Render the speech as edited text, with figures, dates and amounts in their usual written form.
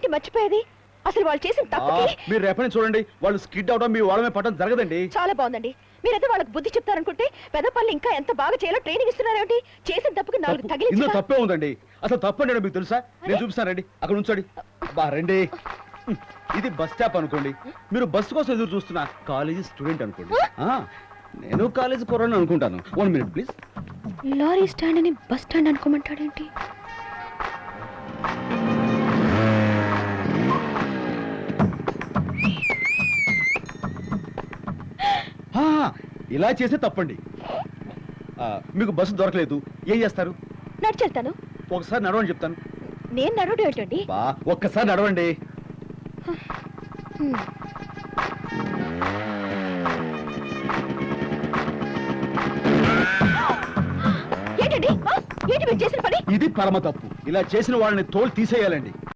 అదేంటి మర్చిపోయేది? అసలు వాళ్ళు చేసిన తప్పుకి మీరు రేపటి చూడండి, వాళ్ళు స్కిడ్ అవడం మీ వాళ్ళమే పట్టడం జరగదండి. చాలా బాగుందండి. మీరైతే వాళ్ళకి బుద్ధి చెప్తారనుకుంటే పెదపల్లి ఇంకా ఎంత బాగా చేయాలో ట్రైనింగ్ ఇస్తున్నారేమిటి? చేసిన తప్పుకి 4 తగిలి ఇందులో తప్పే ఉందండి. అసలు తప్పండి మీకు తెలుసా? నేను చూపిస్తానండి, అక్కడ ఉంచండి. బా రండి. ఇది బస్ స్టాప్ అనుకోండి, మీరు బస్సు కోసం ఎదురు చూస్తున్న కాలేజీ స్టూడెంట్ అనుకోండి. నేను కాలేజీ కుర్రాడిని అనుకుంటాను. 1 minute ప్లీజ్. లారీ స్టాండ్ అని బస్ స్టాండ్ అనుకోమంటాడేంటి? ఇలా చేస్తే తప్పండి. మీకు బస్సు దొరకలేదు, ఏం చేస్తారు? నడిచెళ్తాను. ఒకసారి నడవండి చెప్తాను. నేను నడవడం ఏంటండి? ఒక్కసారి నడవండి. ఏంటండి ఏంటి మీరు చేసిన పని? ఇది పరమ తప్పు. ఇలా చేసిన వాళ్ళని తోలు తీసేయాలండి.